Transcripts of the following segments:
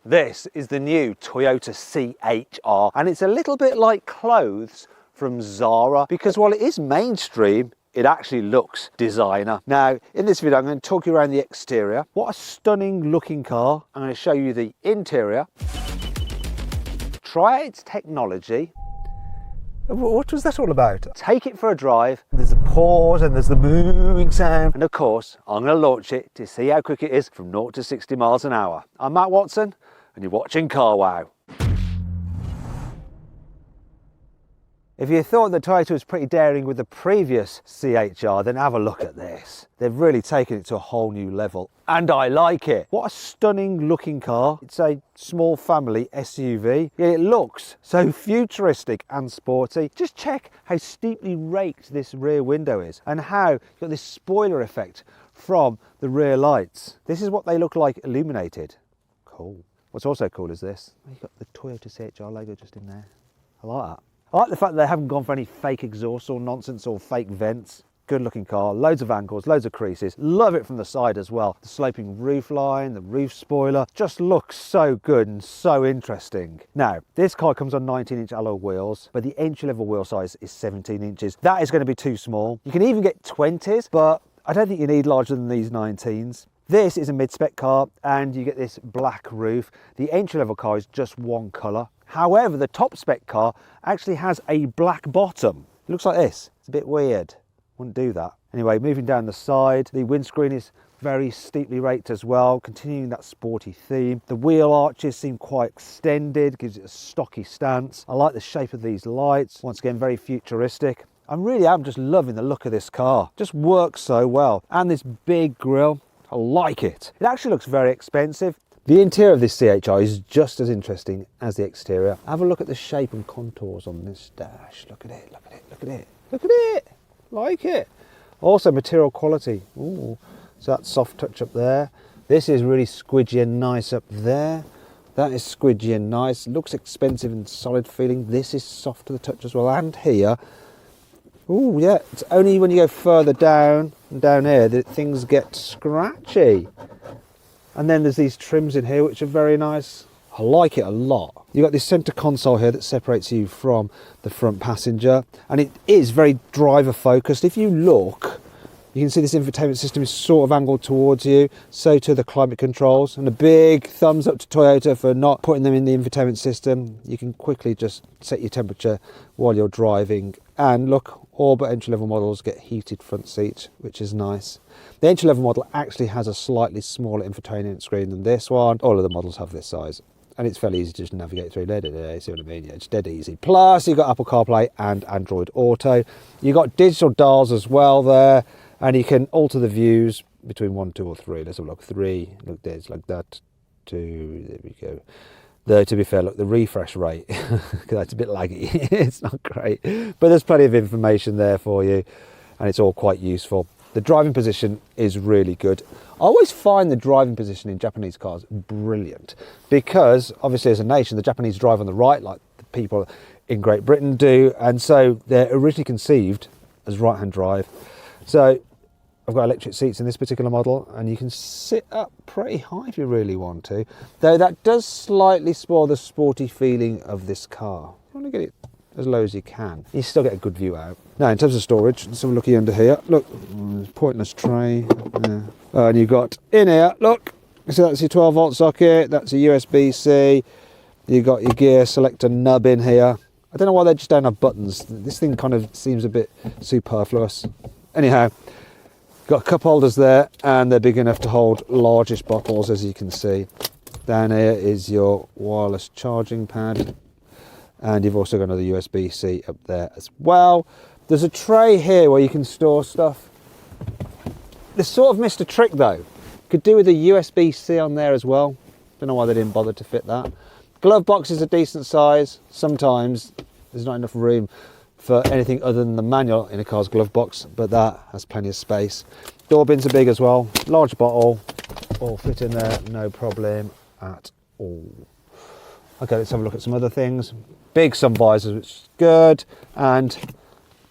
This is the new Toyota CHR, and it's a little bit like clothes from Zara, because while it is mainstream, it actually looks designer. Now, in this video, I'm going to talk you around the exterior. What a stunning looking car. I'm going to show you the interior, try out its technology. What was that all about? Take it for a drive. There's a pause and there's the moving sound. And of course, I'm going to launch it to see how quick it is from 0 to 60 miles an hour. I'm Matt Watson, and you're watching Car Wow. If you thought the Toyota was pretty daring with the previous CHR, then have a look at this. They've really taken it to a whole new level, and I like it. What a stunning looking car. It's a small family SUV, yet it looks so futuristic and sporty. Just check how steeply raked this rear window is, and how you've got this spoiler effect from the rear lights. This is what they look like illuminated. Cool. What's also cool is this. You've got the Toyota CHR logo just in there. I like that. I like the fact that they haven't gone for any fake exhaust or nonsense or fake vents. Good looking car, loads of angles, loads of creases. Love it from the side as well. The sloping roof line, the roof spoiler, just looks so good and so interesting. Now, this car comes on 19-inch alloy wheels, but the entry-level wheel size is 17 inches. That is going to be too small. You can even get 20s, but I don't think you need larger than these 19s. This is a mid-spec car, and you get this black roof. The entry-level car is just one colour. However, the top spec car actually has a black bottom. It looks like this. It's a bit weird. Wouldn't do that. Anyway, moving down the side, the windscreen is very steeply raked as well, continuing that sporty theme. The wheel arches seem quite extended, gives it a stocky stance. I like the shape of these lights. Once again, very futuristic. I really am just loving the look of this car. Just works so well. And this big grille, I like it. It actually looks very expensive. The interior of this CHR is just as interesting as the exterior. Have a look at the shape and contours on this dash. Look at it, look at it, look at it, look at it. Like it. Also material quality. Ooh, so that soft touch up there. This is really squidgy and nice up there. That is squidgy and nice. Looks expensive and solid feeling. This is soft to the touch as well. And here, ooh, yeah, it's only when you go further down and down here that things get scratchy. And then there's these trims in here which are very nice. I like it a lot. You've got this centre console here that separates you from the front passenger, and it is very driver focused. If you look, you can see this infotainment system is sort of angled towards you, so too the climate controls, and a big thumbs up to Toyota for not putting them in the infotainment system. You can quickly just set your temperature while you're driving, and look, all but entry-level models get heated front seats, which is nice. The entry-level model actually has a slightly smaller infotainment screen than this one. All of the models have this size, and it's fairly easy to just navigate through. See what I mean? Yeah, it's dead easy. Plus, you've got Apple CarPlay and Android Auto. You've got digital dials as well there, and you can alter the views between 1, 2 or 3. Let's have a look. 3, look, there's like that. 2, there we go. Though, to be fair, look, the refresh rate, that's a bit laggy. It's not great, but there's plenty of information there for you, and it's all quite useful. The driving position is really good. I always find the driving position in Japanese cars brilliant, because obviously as a nation, the Japanese drive on the right like the people in Great Britain do, and so they're originally conceived as right-hand drive. So I've got electric seats in this particular model, and you can sit up pretty high if you really want to, though that does slightly spoil the sporty feeling of this car. You want to get it as low as you can. You still get a good view out. Now, in terms of storage, let's have a looky under here. Look, pointless tray. And you've got in here, look, so that's your 12-volt socket, that's a USB-C. You've got your gear selector nub in here. I don't know why they just don't have buttons. This thing kind of seems a bit superfluous. Anyhow, got cup holders there, and they're big enough to hold largest bottles, as you can see. Down here is your wireless charging pad, and you've also got another USB-C up there as well. There's a tray here where you can store stuff. They sort of missed a trick though. Could do with a USB-C on there as well. Don't know why they didn't bother to fit that. Glove box is a decent size. Sometimes there's not enough room for anything other than the manual in a car's glove box, but that has plenty of space. Door bins are big as well. Large bottle, all fit in there, no problem at all. Okay, let's have a look at some other things. Big sun visors, which is good, and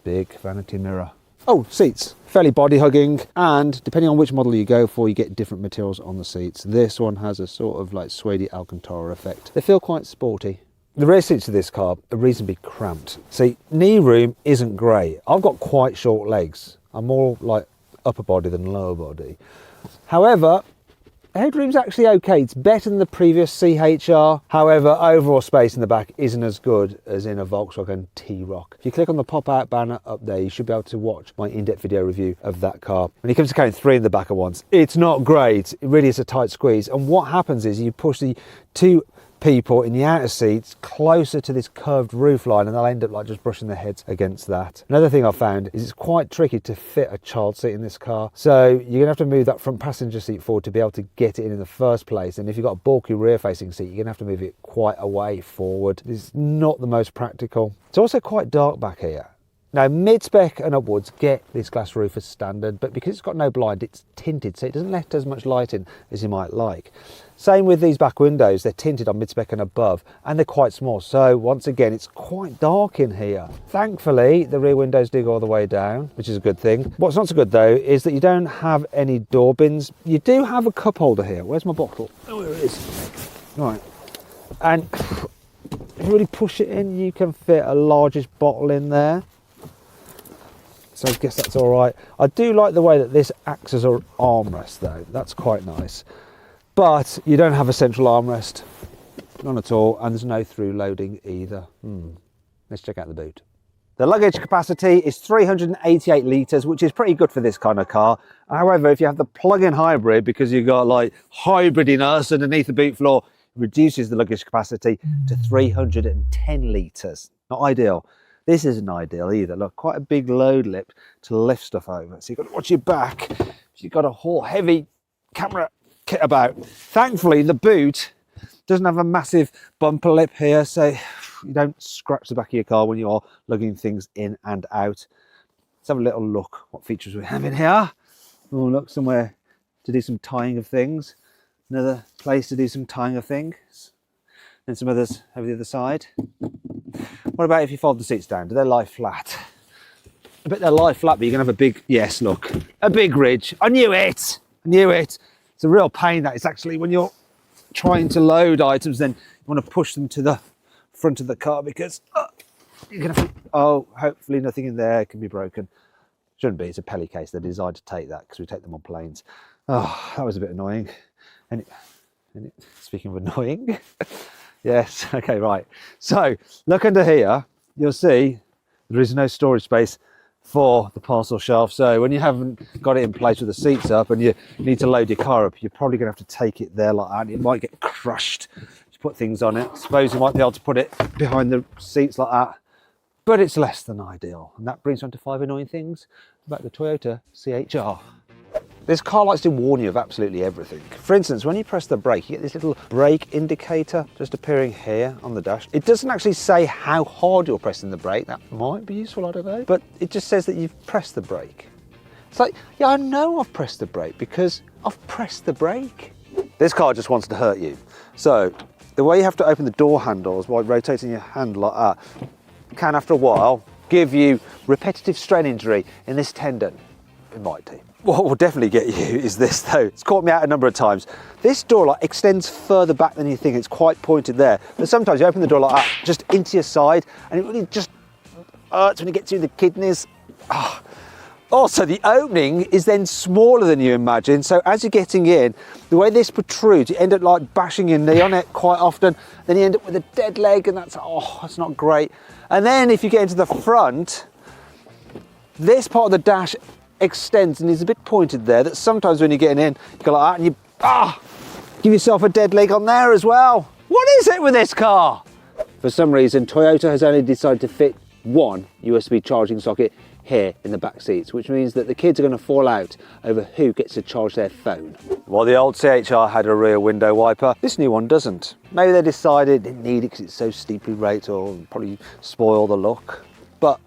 big vanity mirror. Oh, seats. Fairly body hugging, and depending on which model you go for, you get different materials on the seats. This one has a sort of like suede Alcantara effect. They feel quite sporty. The rear seats of this car are reasonably cramped. See, knee room isn't great. I've got quite short legs. I'm more like upper body than lower body. However, headroom's actually okay. It's better than the previous CHR. However, overall space in the back isn't as good as in a Volkswagen T-Roc. If you click on the pop-out banner up there, you should be able to watch my in-depth video review of that car. When it comes to carrying 3 in the back at once, it's not great. It really is a tight squeeze. And what happens is you push the 2 people in the outer seats closer to this curved roof line, and they'll end up like just brushing their heads against that. Another thing I've found is it's quite tricky to fit a child seat in this car, so you're gonna have to move that front passenger seat forward to be able to get it in the first place. And if you've got a bulky rear facing seat, you're gonna have to move it quite a way forward. It's not the most practical. It's also quite dark back here. Now, mid-spec and upwards get this glass roof as standard, but because it's got no blind, it's tinted, so it doesn't let as much light in as you might like. Same with these back windows, they're tinted on mid-spec and above, and they're quite small, so once again, it's quite dark in here. Thankfully, the rear windows do go all the way down, which is a good thing. What's not so good, though, is that you don't have any door bins. You do have a cup holder here. Where's my bottle? Oh, there it is. Right. And if you really push it in, you can fit a largish bottle in there. So I guess that's all right. I do like the way that this acts as an armrest though. That's quite nice. But you don't have a central armrest. None at all. And there's no through loading either. Let's check out the boot. The luggage capacity is 388 litres, which is pretty good for this kind of car. However, if you have the plug-in hybrid, because you've got like hybridiness underneath the boot floor, it reduces the luggage capacity to 310 litres. Not ideal. This isn't ideal either. Look, quite a big load lip to lift stuff over. So you've got to watch your back. You've got a whole heavy camera kit about. Thankfully, the boot doesn't have a massive bumper lip here, so you don't scratch the back of your car when you are lugging things in and out. Let's have a little look what features we have in here. Oh, look, somewhere to do some tying of things. Another place to do some tying of things. And some others over the other side. What about if you fold the seats down? Do they lie flat? I bet they'll lie flat, but you're going to have a big, yes, look, a big ridge. I knew it. I knew it. It's a real pain, that is actually, when you're trying to load items, then you want to push them to the front of the car because you're going to, oh, hopefully nothing in there can be broken. Shouldn't be. It's a Pelly case. They're designed to take that because we take them on planes. Oh, that was a bit annoying. And speaking of annoying, yes, okay, right. So look under here, you'll see there is no storage space for the parcel shelf. So when you haven't got it in place with the seats up and you need to load your car up, you're probably going to have to take it there like that. It might get crushed to put things on it. I suppose you might be able to put it behind the seats like that, but it's less than ideal. And that brings on to 5 annoying things about the Toyota CHR. This car likes to warn you of absolutely everything. For instance, when you press the brake, you get this little brake indicator just appearing here on the dash. It doesn't actually say how hard you're pressing the brake. That might be useful, I don't know. But it just says that you've pressed the brake. It's like, yeah, I know I've pressed the brake because I've pressed the brake. This car just wants to hurt you. So the way you have to open the door handles by rotating your hand like that can, after a while, give you repetitive strain injury in this tendon. It might do. What will definitely get you is this though. It's caught me out a number of times. This door like extends further back than you think. It's quite pointed there. But sometimes you open the door like that, just into your side, and it really just hurts when you get to the kidneys. Oh. Also, the opening is then smaller than you imagine. So as you're getting in, the way this protrudes, you end up like bashing your knee on it quite often. Then you end up with a dead leg, and that's not great. And then if you get into the front, this part of the dash extends and is a bit pointed there, that sometimes when you're getting in, you go like that and you give yourself a dead leg on there as well. What is it with this car? For some reason, Toyota has only decided to fit one USB charging socket here in the back seats, which means that the kids are going to fall out over who gets to charge their phone. While the old CHR had a rear window wiper, this new one doesn't. Maybe they decided they didn't need it because it's so steeply rated, or probably spoil the look. But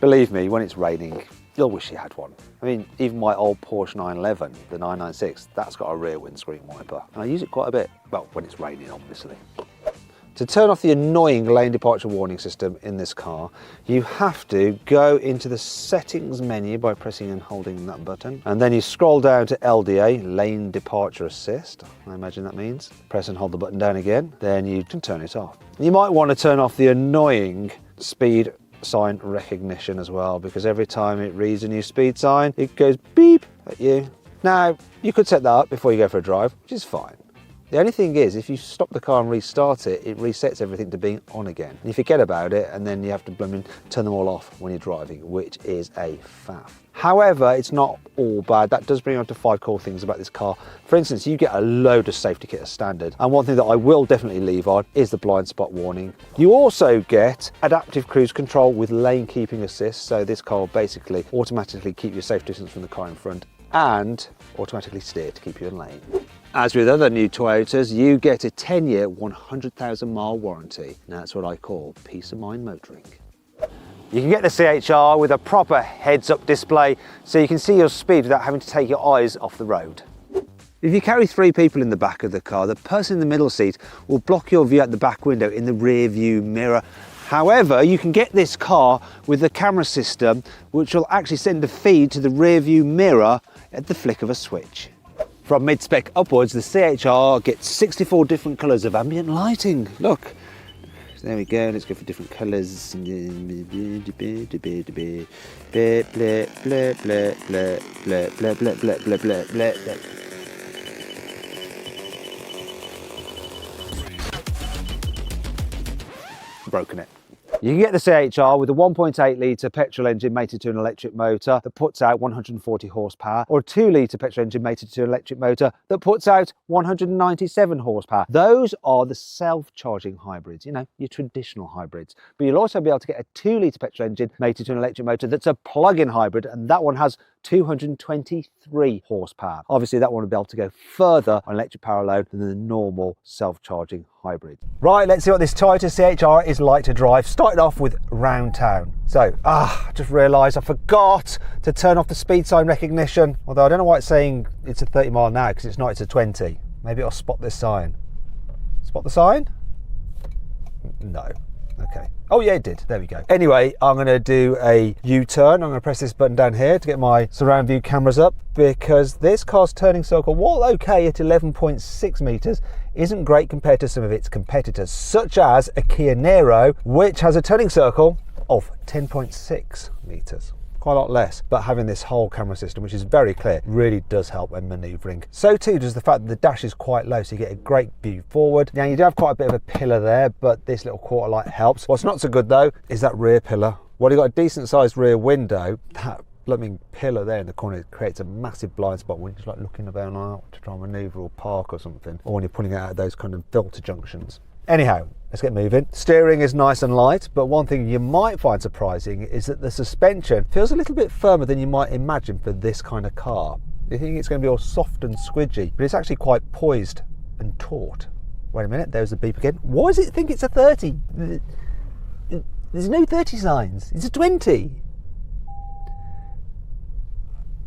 believe me, when it's raining, you'll wish you had one. I mean, even my old Porsche 911, the 996, that's got a rear windscreen wiper. And I use it quite a bit. Well, when it's raining, obviously. To turn off the annoying lane departure warning system in this car, you have to go into the settings menu by pressing and holding that button, and then you scroll down to LDA, lane departure assist, I imagine that means. Press and hold the button down again, then you can turn it off. You might want to turn off the annoying speed sign recognition as well, because every time it reads a new speed sign, it goes beep at you. Now, you could set that up before you go for a drive, which is fine. The only thing is, if you stop the car and restart it, it resets everything to being on again. And you forget about it, and then you have to turn them all off when you're driving, which is a faff. However, it's not all bad. That does bring on to 5 cool things about this car. For instance, you get a load of safety kit as standard. And one thing that I will definitely leave on is the blind spot warning. You also get adaptive cruise control with lane keeping assist. So this car will basically automatically keep your safe distance from the car in front and automatically steer to keep you in lane. As with other new Toyotas, you get a 10-year, 100,000 mile warranty. Now that's what I call peace of mind motoring. You can get the CHR with a proper heads-up display so you can see your speed without having to take your eyes off the road. If you carry 3 people in the back of the car, the person in the middle seat will block your view out the back window in the rear view mirror. However, you can get this car with the camera system, which will actually send a feed to the rear view mirror at the flick of a switch. From mid-spec upwards, the CHR gets 64 different colours of ambient lighting. Look, there we go, let's go for different colours. Broken it. You can get the CHR with a 1.8 litre petrol engine mated to an electric motor that puts out 140 horsepower, or a 2 litre petrol engine mated to an electric motor that puts out 197 horsepower. Those are the self-charging hybrids, you know, your traditional hybrids. But you'll also be able to get a 2 litre petrol engine mated to an electric motor that's a plug-in hybrid, and that one has 223 horsepower. Obviously that one will be able to go further on electric power load than the normal self-charging hybrid. Right, let's see what this Toyota CHR is like to drive. Starting off with round town. So, I just realised I forgot to turn off the speed sign recognition. Although I don't know why it's saying it's a 30 mile an hour, because it's not, it's a 20. Maybe I'll spot this sign. Spot the sign? No. Okay. Oh yeah, it did. There we go. Anyway, I'm going to do a U-turn. I'm going to press this button down here to get my surround view cameras up, because this car's turning circle, while okay at 11.6 metres, isn't great compared to some of its competitors, such as a Kia Niro, which has a turning circle of 10.6 metres. Quite a lot less, but having this whole camera system, which is very clear, really does help when manoeuvring. So too does the fact that the dash is quite low, so you get a great view forward. Now you do have quite a bit of a pillar there, but this little quarter light helps. What's not so good though is that rear pillar. While you've got a decent sized rear window, that blooming pillar there in the corner creates a massive blind spot when you're just like looking about out to try and manoeuvre or park or something, or when you're pulling out of those kind of filter junctions. Anyhow, let's get moving. Steering is nice and light, but one thing you might find surprising is that the suspension feels a little bit firmer than you might imagine for this kind of car. You think it's going to be all soft and squidgy, but it's actually quite poised and taut. Wait a minute, there's the beep again. Why does it think it's a 30? There's no 30 signs, it's a 20.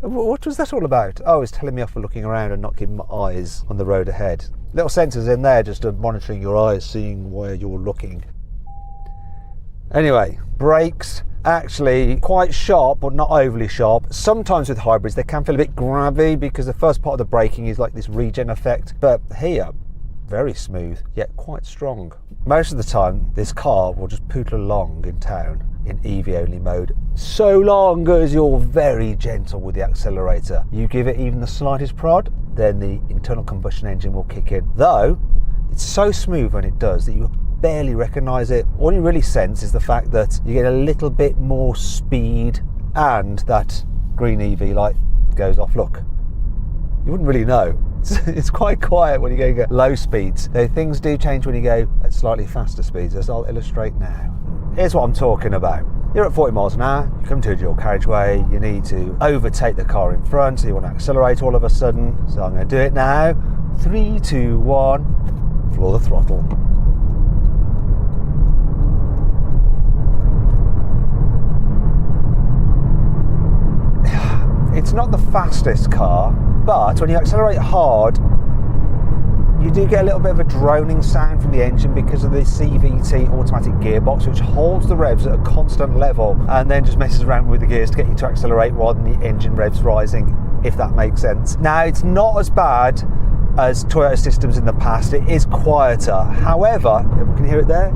What was that all about? Oh, it's telling me off for looking around and not keeping my eyes on the road ahead. Little sensors in there just monitoring your eyes, seeing where you're looking. Anyway, brakes, actually quite sharp, but not overly sharp. Sometimes with hybrids they can feel a bit grabby because the first part of the braking is like this regen effect, but here, very smooth, yet quite strong. Most of the time, this car will just poodle along in town in EV only mode, so long as you're very gentle with the accelerator. You give it even the slightest prod, then the internal combustion engine will kick in. Though, it's so smooth when it does that you barely recognise it. All you really sense is the fact that you get a little bit more speed and that green EV light goes off. Look, you wouldn't really know. It's quite quiet when you go at low speeds, though things do change when you go at slightly faster speeds, as I'll illustrate now. Here's what I'm talking about. You're at 40 miles an hour, you come to a dual carriageway, you need to overtake the car in front, so you want to accelerate all of a sudden. So I'm going to do it now. 3, 2, 1, floor the throttle. It's not the fastest car, but when you accelerate hard, You do get a little bit of a droning sound from the engine because of the CVT automatic gearbox, which holds the revs at a constant level and then just messes around with the gears to get you to accelerate while the engine revs rising, if that makes sense. Now, it's not as bad as Toyota systems in the past. It is quieter. However, we can hear it there.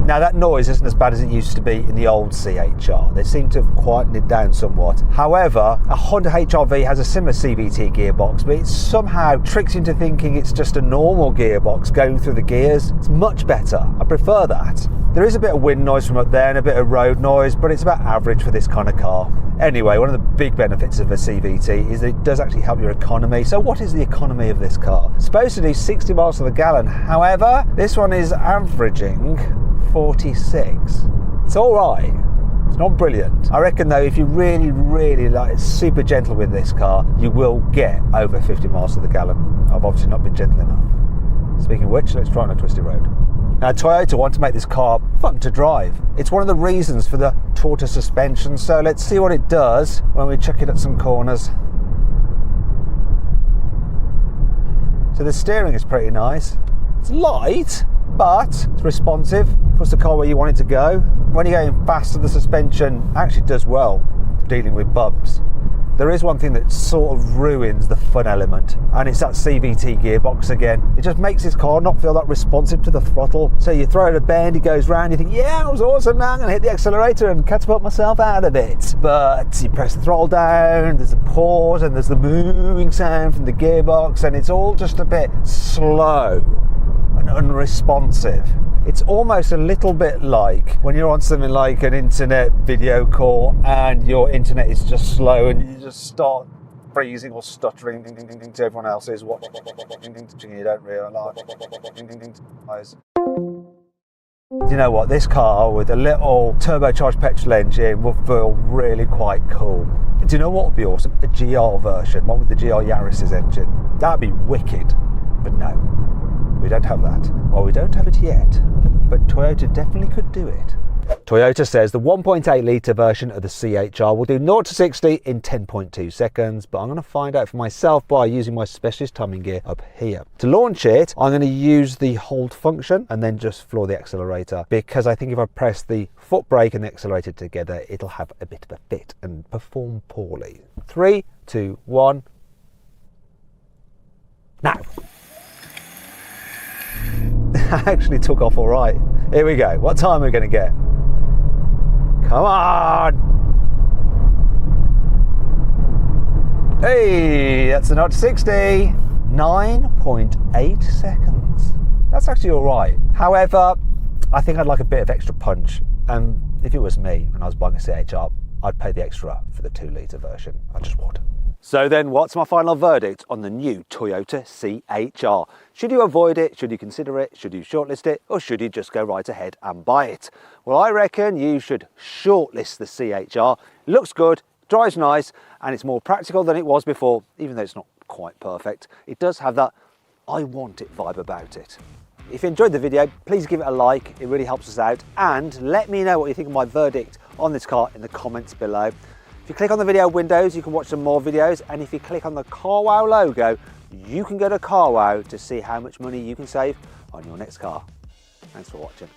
Now, that noise isn't as bad as it used to be in the old CHR. They seem to have quietened it down somewhat. However, a Honda HR-V has a similar CVT gearbox, but it somehow tricks you into thinking it's just a normal gearbox going through the gears. It's much better. I prefer that. There is a bit of wind noise from up there and a bit of road noise, but it's about average for this kind of car. Anyway, one of the big benefits of a CVT is that it does actually help your economy. So what is the economy of this car? It's supposed to do 60 miles to the gallon. However, this one is averaging 46. It's all right. It's not brilliant. I reckon though, if you really like super gentle with this car, you will get over 50 miles to the gallon. I've obviously not been gentle enough. Speaking of which, let's try on a twisty road. Now, Toyota want to make this car fun to drive. It's one of the reasons for the tortoise suspension, so let's see what it does when we chuck it at some corners. So the steering is pretty nice. It's light, but it's responsive. Puts the car where you want it to go. When you're going faster, the suspension actually does well dealing with bumps. There is one thing that sort of ruins the fun element, and it's that CVT gearbox again. It just makes this car not feel that responsive to the throttle. So you throw it a bend, it goes round, you think, yeah, that was awesome, now I'm going to hit the accelerator and catapult myself out of it. But you press the throttle down, there's a pause, and there's the moving sound from the gearbox, and it's all just a bit slow and unresponsive. It's almost a little bit like when you're on something like an internet video call and your internet is just slow and you just start freezing or stuttering to everyone else is watching you don't realise. You know what, this car with a little turbocharged petrol engine will feel really quite cool. Do you know what would be awesome? A GR version, one with the GR Yaris's engine. That'd be wicked, but no. We don't have that. Well, we don't have it yet, but Toyota definitely could do it. Toyota says the 1.8 litre version of the CHR will do 0 to 60 in 10.2 seconds, but I'm going to find out for myself by using my specialist timing gear up here. To launch it, I'm going to use the hold function and then just floor the accelerator, because I think if I press the foot brake and the accelerator together, it'll have a bit of a fit and perform poorly. 3, 2, 1. Now. Actually took off all right. Here we go. What time are we going to get? Come on! Hey, that's a 0 to 60. 9.8 seconds. That's actually all right. However, I think I'd like a bit of extra punch. And if it was me and I was buying a CHR, I'd pay the extra for the 2 litre version. I just would. So then, what's my final verdict on the new Toyota CHR? Should you avoid it? Should you consider it? Should you shortlist it? Or should you just go right ahead and buy it? Well, I reckon you should shortlist the CHR. It looks good, drives nice, and it's more practical than it was before, even though it's not quite perfect. It does have that I want it vibe about it. If you enjoyed the video, please give it a like. It really helps us out. And let me know what you think of my verdict on this car in the comments below. If you click on the video windows, you can watch some more videos, and if you click on the CarWow logo, you can go to CarWow to see how much money you can save on your next car. Thanks for watching.